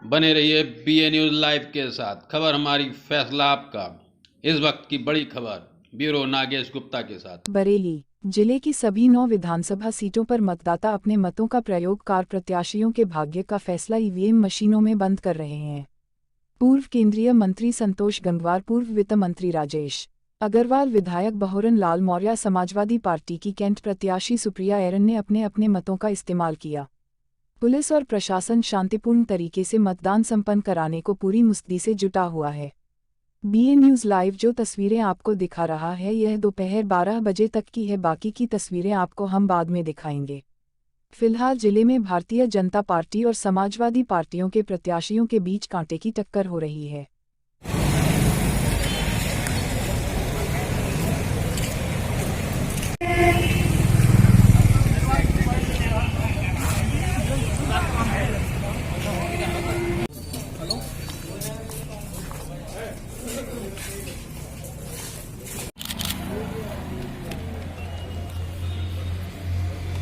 बने रहिए BA news live के साथ। खबर हमारी, फैसला आपका। इस वक्त की बड़ी खबर ब्यूरो नागेश गुप्ता के साथ। बरेली जिले की सभी 9 विधानसभा सीटों पर मतदाता अपने मतों का प्रयोग कर प्रत्याशियों के भाग्य का फैसला ईवीएम मशीनों में बंद कर रहे हैं। पूर्व केंद्रीय मंत्री संतोष गंगवार, पूर्व वित्त मंत्री राजेश अग्रवाल, विधायक बहोरन लाल मौर्य, समाजवादी पार्टी की कैंट प्रत्याशी सुप्रिया एरन ने अपने अपने मतों का इस्तेमाल किया। पुलिस और प्रशासन शांतिपूर्ण तरीके से मतदान संपन्न कराने को पूरी मुस्तैदी से जुटा हुआ है। BA न्यूज़ लाइव जो तस्वीरें आपको दिखा रहा है यह दोपहर 12 बजे तक की है, बाकी की तस्वीरें आपको हम बाद में दिखाएंगे। फिलहाल जिले में भारतीय जनता पार्टी और समाजवादी पार्टियों के प्रत्याशियों के बीच कांटे की टक्कर हो रही है।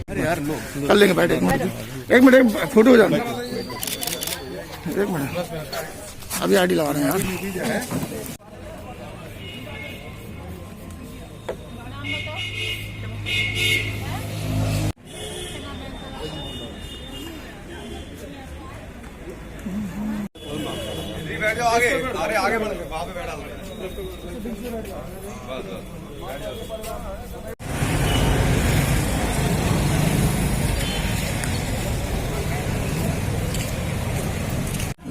अरे यार लो कर लेंगे, बैठ एक मिनट फोटो हो जाना, एक मिनट अभी आईडी लगा रहे हैं यार। बैठ जाओ आगे, अरे आगे बढ़ वहां पे बैठा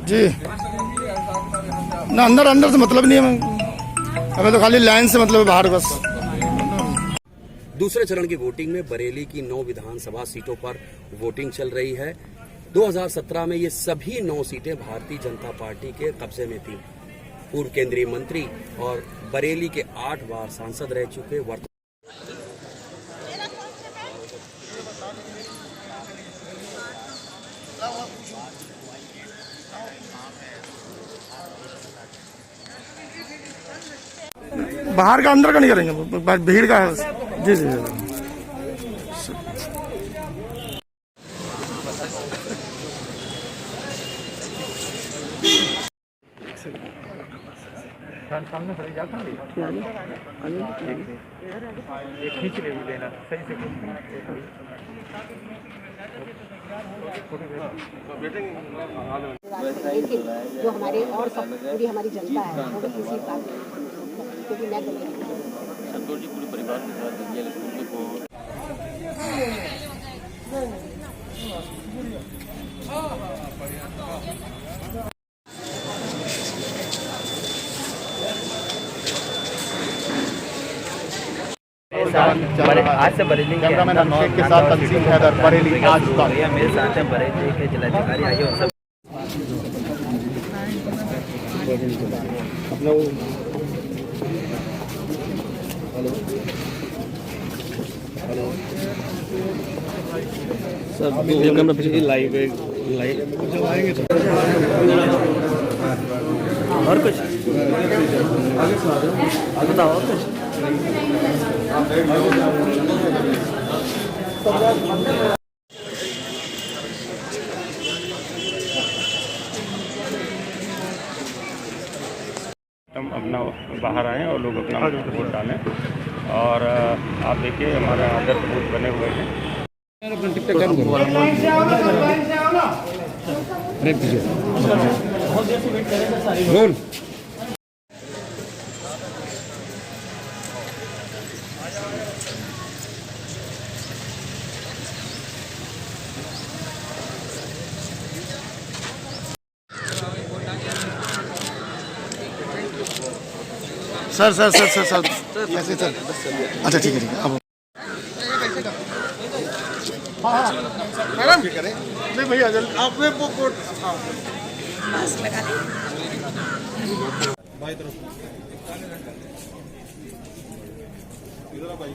जी ना, अंदर से मतलब नहीं है हमें, तो खाली लाइन से मतलब बाहर बस। दूसरे चरण की वोटिंग में बरेली की 9 विधानसभा सीटों पर वोटिंग चल रही है। 2017 में ये सभी 9 सीटें भारतीय जनता पार्टी के कब्जे में थी। पूर्व केंद्रीय मंत्री और बरेली के 8 बार सांसद रह चुके बाहर का अंदर का नहीं करेंगे, भीड़ का है। जी जी सामने खड़े जाता है ये खींच ले लेना सही से जो हमारे और सब पूरी हमारी जनता है वो भी इसी बात क्योंकि मैं संतोष जी पूरे परिवार के साथ DL स्कूल को आज से बरेली कैमरामैन अभिषेक के साथ तंजीम हैदर, बरेली आज का मेरे साथ हैं बरेली के जिलाधिकारी आइए और सब सर लाइव और कुछ आगे बताओ और कुछ हम अपना बाहर आएँ और लोग अपना वोट डालें। और आप देखिए हमारे आदर्श बूथ बने हुए हैं। सर कैसे सर? अच्छा ठीक है अब मैडम नहीं भैया जल्दी आपने वो कोट मास्क लगा लें भाई तरफ इधर आ भाई।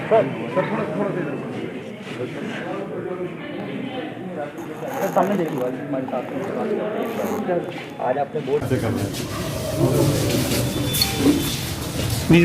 सर थोड़ा सामने देखिए हमारे साथ आज आपने वोट नहीं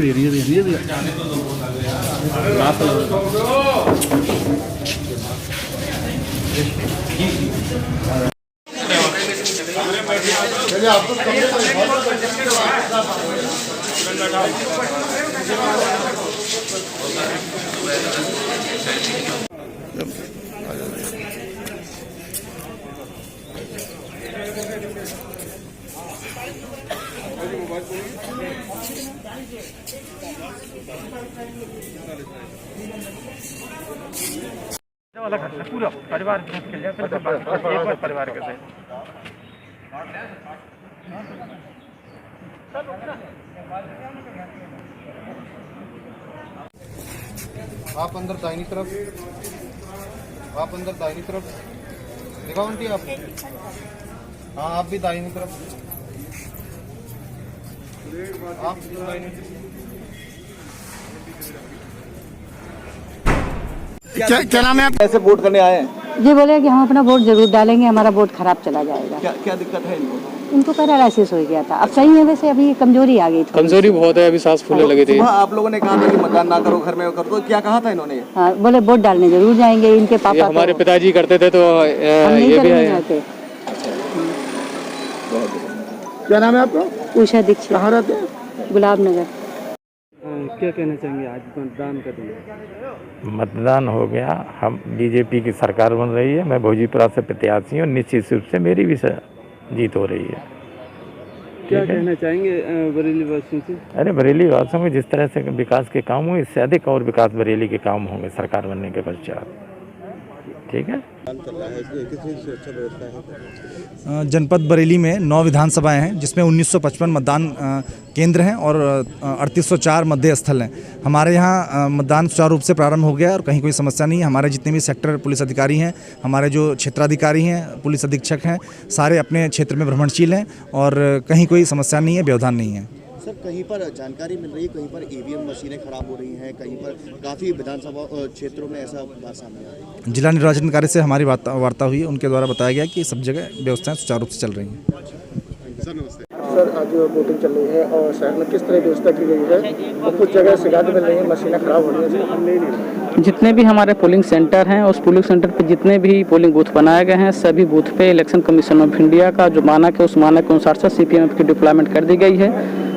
वाला खर्चा पूरा परिवार के साथ खेल फिर एक बार परिवार के साथ। आप अंदर दाहिनी तरफ, आप अंदर दाहिनी तरफ दिखाओ आंटी आप। हाँ आप भी दाहिनी तरफ, आप दाहिनी। क्या नाम है आप? कैसे वोट करने आए हैं? ये बोले कि हम अपना वोट जरूर डालेंगे, हमारा वोट खराब चला जाएगा। क्या दिक्कत है इनको? इनको पैरालिसिस हो गया था, अब सही है, वैसे अभी कमजोरी आ गई थी। कमजोरी बहुत है, अभी सांस फूलने लगी थी। आप लोगों ने कहा था कि मतदान ना करो, घर में कर दो, क्या कहा था इन्होंने? हाँ, बोले वोट डालने जरूर जाएंगे। इनके पापा हमारे पिताजी करते थे तो ये भी है। क्या नाम है आपका? उषा दीक्षित। कहाँ रहते हैं? गुलाब नगर। क्या कहना चाहेंगे आज मतदान कर दिया? मतदान हो गया, हम बीजेपी की सरकार बन रही है। मैं भोजीपुरा से प्रत्याशी हूँ, निश्चित रूप से मेरी भी जीत हो रही है। क्या कहना चाहेंगे बरेली वासियों से? अरे बरेली वासियों में जिस तरह से विकास के काम हुए, इससे अधिक और विकास बरेली के काम होंगे सरकार बनने के पश्चात। ठीक है। जनपद बरेली में 9 विधानसभाएं हैं, जिसमें 1955 मतदान केंद्र हैं और 3804 मतदेय स्थल हैं। हमारे यहाँ मतदान सुचारू रूप से प्रारंभ हो गया और कहीं कोई समस्या नहीं है। हमारे जितने भी सेक्टर पुलिस अधिकारी हैं, हमारे जो क्षेत्राधिकारी हैं, पुलिस अधीक्षक हैं, सारे अपने क्षेत्र में भ्रमणशील हैं और कहीं कोई समस्या नहीं है, व्यवधान नहीं है। सर, कहीं पर जानकारी मिल रही है, कहीं पर ईवीएम मशीनें खराब हो रही हैं, कहीं पर काफ़ी विधानसभा क्षेत्रों में ऐसा बात सामने आ रही है। जिला निर्वाचन अधिकारी से हमारी वार्ता हुई है, उनके द्वारा बताया गया कि सब जगह व्यवस्थाएं सुचारू रूप से चल रही हैं। सर नमस्ते। सर आज वोटिंग चल रही है और शहर में किस तरह की व्यवस्था की गई है और कुछ जगह शिकायत मिल रही है मशीनें खराब हो रही हैं? जितने भी हमारे पोलिंग सेंटर हैं, उस पोलिंग सेंटर पे जितने भी पोलिंग बूथ बनाए गए हैं, सभी बूथ पे इलेक्शन कमीशन ऑफ इंडिया का जो मानक है, उस मानक के अनुसार से सीपीएमएफ की डिप्लॉयमेंट कर दी गई है।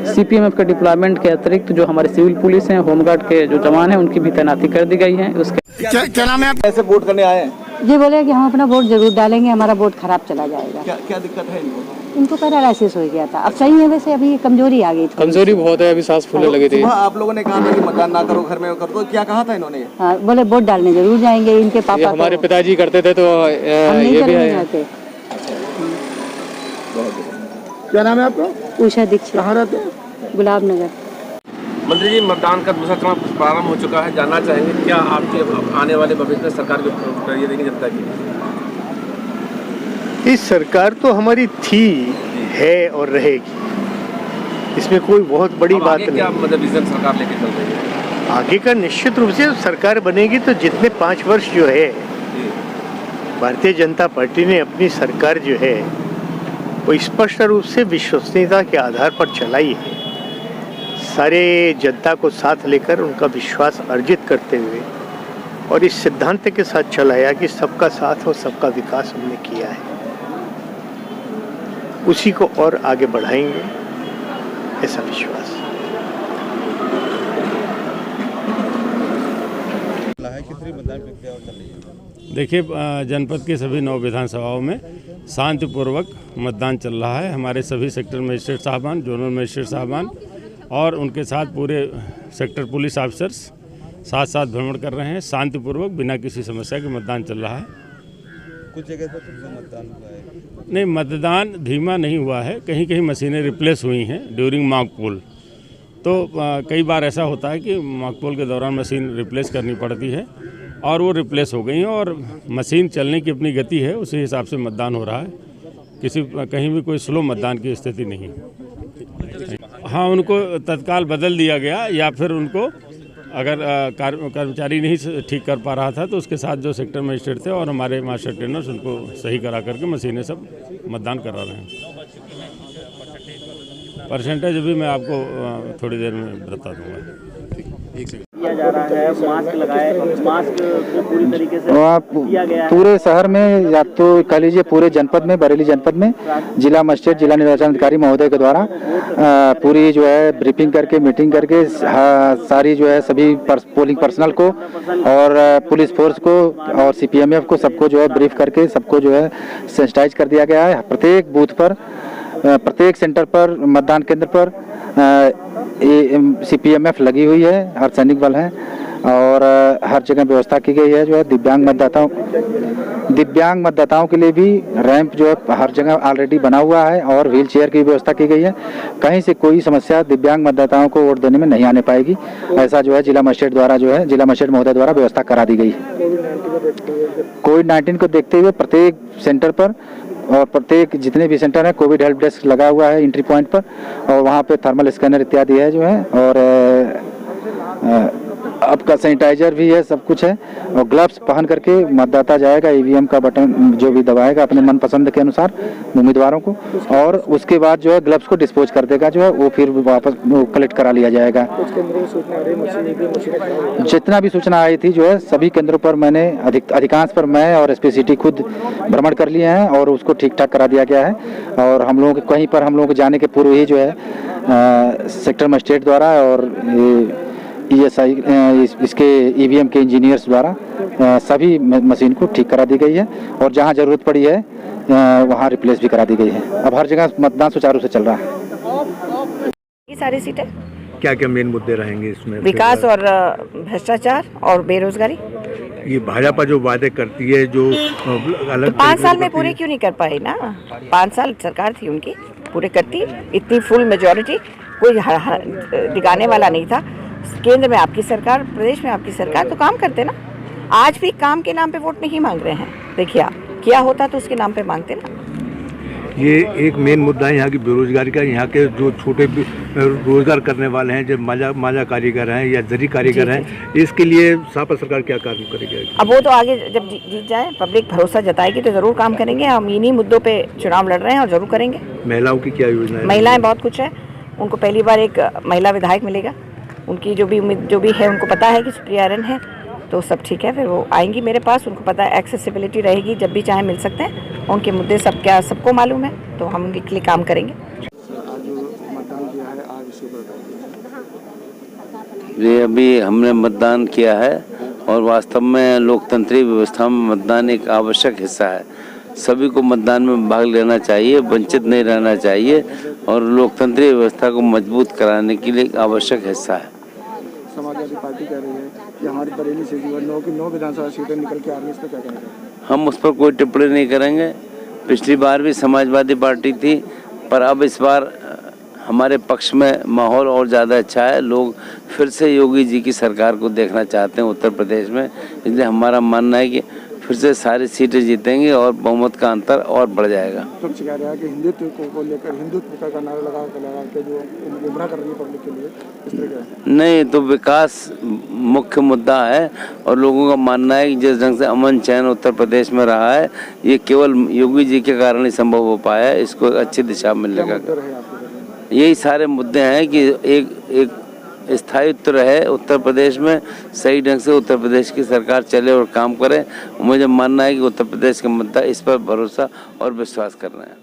सीपीएमएफ के डिप्लॉयमेंट के अतिरिक्त जो हमारे सिविल पुलिस हैं, होमगार्ड के जो जवान हैं, उनकी भी तैनाती कर दी गई है। उसके क्या नाम है आप? कैसे वोट करने आए हैं? ये बोले कि हम अपना वोट जरूर डालेंगे, हमारा वोट खराब चला जाएगा। क्या दिक्कत है इनको? इनको पैरालिसिस हो गया था, अब सही है, वैसे अभी कमजोरी आ गई थी। कमजोरी बहुत है, अभी सांस फूलने लगी थी। आप लोगों ने कहा था कि मतदान ना करो, घर में कर दो, क्या कहा था इन्होंने? हाँ, बोले वोट डालने जरूर जाएंगे। इनके पापा हमारे पिताजी करते थे तो ये भी है। क्या नाम है आपका? उषा दीक्षित। कहाँ रहते हैं? गुलाब नगर। मंत्री जी, मतदान का दूसरा चरण प्रारंभ हो चुका है, जानना चाहेंगे क्या आपके आने वाले भविष्य में सरकार को ये देंगे जनता की? इस सरकार तो हमारी थी, है और रहेगी, इसमें कोई बहुत बड़ी बात नहीं। क्या मतलब विजन सरकार लेके चल रही है? आगे का निश्चित रूप से सरकार बनेगी तो जितने 5 वर्ष जो है भारतीय जनता पार्टी ने अपनी सरकार जो है वो स्पष्ट रूप से विश्वसनीयता के आधार पर चलाई है। सारे जनता को साथ लेकर उनका विश्वास अर्जित करते हुए और इस सिद्धांत के साथ चलाया कि सबका साथ और सबका विकास हमने किया है, उसी को और आगे बढ़ाएंगे, ऐसा विश्वास। देखिए, जनपद के सभी 9 विधानसभाओं में शांतिपूर्वक मतदान चल रहा है। हमारे सभी सेक्टर मजिस्ट्रेट साहबान, जोनल मजिस्ट्रेट साहबान और उनके साथ पूरे सेक्टर पुलिस ऑफिसर्स साथ साथ भ्रमण कर रहे हैं। शांतिपूर्वक बिना किसी समस्या के मतदान चल रहा है। कुछ जगह पर मतदान हुआ है? नहीं, मतदान धीमा नहीं हुआ है, कहीं कहीं मशीनें रिप्लेस हुई हैं ड्यूरिंग मॉक पोल। तो कई बार ऐसा होता है कि मॉक पोल के दौरान मशीन रिप्लेस करनी पड़ती है और वो रिप्लेस हो गई हैं और मशीन चलने की अपनी गति है, उसी हिसाब से मतदान हो रहा है। कहीं भी कोई स्लो मतदान की स्थिति नहीं। हाँ, उनको तत्काल बदल दिया गया या फिर उनको अगर कर्मचारी नहीं ठीक कर पा रहा था तो उसके साथ जो सेक्टर मजिस्ट्रेट थे और हमारे मास्टर ट्रेनर्स उनको सही करा करके मशीनें सब मतदान करा रहे हैं। परसेंटेज अभी मैं आपको थोड़ी देर में बता दूंगा। किया जा रहा है, मास्क को पूरी तरीके से किया गया है। पूरे शहर में या तो कह लीजिए पूरे जनपद में, बरेली जनपद में जिला मजिस्ट्रेट, जिला निर्वाचन अधिकारी महोदय के द्वारा पूरी जो है ब्रीफिंग करके, मीटिंग करके सारी जो है सभी पोलिंग पर्सनल को और पुलिस फोर्स को और CPMF को सबको जो है ब्रीफ करके सबको जो है सेंसिटाइज कर दिया गया है। प्रत्येक बूथ पर, प्रत्येक सेंटर पर, मतदान केंद्र पर CPMF लगी हुई है, अर्धसैनिक बल है और हर जगह व्यवस्था की गई है। जो है दिव्यांग मतदाताओं के लिए भी रैंप जो है हर जगह ऑलरेडी बना हुआ है और व्हील चेयर की व्यवस्था की गई है। कहीं से कोई समस्या दिव्यांग मतदाताओं को वोट देने में नहीं आने पाएगी, ऐसा जो है जिला मजिस्ट्रेट द्वारा जो है जिला मजिस्ट्रेट महोदय द्वारा व्यवस्था करा दी गई है। कोविड-19 को देखते हुए प्रत्येक सेंटर पर और प्रत्येक जितने भी सेंटर हैं कोविड हेल्प डेस्क लगा हुआ है एंट्री पॉइंट पर और वहाँ पे थर्मल स्कैनर इत्यादि है जो है और आपका सैनिटाइजर भी है, सब कुछ है और ग्लव्स पहन करके मतदाता जाएगा, EVM का बटन जो भी दबाएगा अपने मनपसंद के अनुसार उम्मीदवारों को और उसके बाद जो है ग्लव्स को डिस्पोज कर देगा, जो है वो फिर वापस कलेक्ट करा लिया जाएगा। जितना भी सूचना आई थी जो है सभी केंद्रों पर मैंने अधिकांश पर मैं और SP सिटी खुद भ्रमण कर लिए हैं और उसको ठीक ठाक करा दिया गया है और हम लोगों के कहीं पर हम लोगों के जाने के पूर्व ही जो है सेक्टर मजिस्ट्रेट द्वारा और ESI इसके EVM के इंजीनियर्स द्वारा सभी मशीन को ठीक करा दी गई है और जहां जरूरत पड़ी है वहां रिप्लेस भी करा दी गई है। अब हर जगह मतदान सुचारू से चल रहा है। ये सारी सीटें क्या क्या मेन मुद्दे रहेंगे इसमें? विकास और भ्रष्टाचार और बेरोजगारी। ये भाजपा जो वादे करती है जो अलग 5 साल में पूरे क्यों नहीं कर पाई ना? 5 साल सरकार थी उनकी, पूरे करती। इतनी फुल मेजॉरिटी कोई दिखाने वाला नहीं था। केंद्र में आपकी सरकार, प्रदेश में आपकी सरकार, तो काम करते ना। आज भी काम के नाम पे वोट नहीं मांग रहे हैं। देखिए आप, क्या होता तो उसके नाम पे मांगते ना। ये एक मेन मुद्दा है यहाँ की बेरोजगारी का। यहाँ के जो छोटे रोजगार करने वाले हैं, जो माजा कारीगर हैं या जरी कारीगर हैं, इसके लिए सपा सरकार क्या काम करेगी? अब वो तो आगे जब जीत जाए, पब्लिक भरोसा जताएगी तो जरूर काम करेंगे। हम इन्हीं मुद्दों पे चुनाव लड़ रहे हैं और जरूर करेंगे। महिलाओं की क्या योजना है? महिलाएं बहुत कुछ है। उनको पहली बार एक महिला विधायक मिलेगा। उनकी जो भी है उनको पता है कि सुप्रिया आर्यन है, तो सब ठीक है। फिर वो आएंगी मेरे पास, उनको पता है एक्सेसिबिलिटी रहेगी, जब भी चाहे मिल सकते हैं। उनके मुद्दे सब क्या सबको मालूम है, तो हम उनके लिए काम करेंगे। ये अभी हमने मतदान किया है और वास्तव में लोकतंत्री व्यवस्था में मतदान एक आवश्यक हिस्सा है। सभी को मतदान में भाग लेना चाहिए, वंचित नहीं रहना चाहिए और लोकतंत्री व्यवस्था को मजबूत कराने के लिए एक आवश्यक हिस्सा है। समाजवादी पार्टी कह रही है कि हमारी बरेली से जो 9 विधानसभा सीटें निकल के आ रही है, इस पर क्या कहेंगे? हम उस पर कोई टिप्पणी नहीं करेंगे। पिछली बार भी समाजवादी पार्टी थी, पर अब इस बार हमारे पक्ष में माहौल और ज़्यादा अच्छा है। लोग फिर से योगी जी की सरकार को देखना चाहते हैं उत्तर प्रदेश में, इसलिए हमारा मानना है कि फिर से सारी सीटें जीतेंगे और बहुमत का अंतर और बढ़ जाएगा। तो कह रहा है कि हिंदुत्व को लेकर हिंदुत्व का नारा लगा के जो गुमराह कर रही है पब्लिक के लिए, इस तरह का नहीं, तो विकास मुख्य मुद्दा है और लोगों का मानना है कि जिस ढंग से अमन चैन उत्तर प्रदेश में रहा है, ये केवल योगी जी के कारण ही संभव हो पाया है। इसको अच्छी दिशा मिलेगा। यही सारे मुद्दे हैं कि एक स्थायित्व रहे उत्तर प्रदेश में, सही ढंग से उत्तर प्रदेश की सरकार चले और काम करे। मुझे मानना है कि उत्तर प्रदेश के मुद्दा इस पर भरोसा और विश्वास करना है।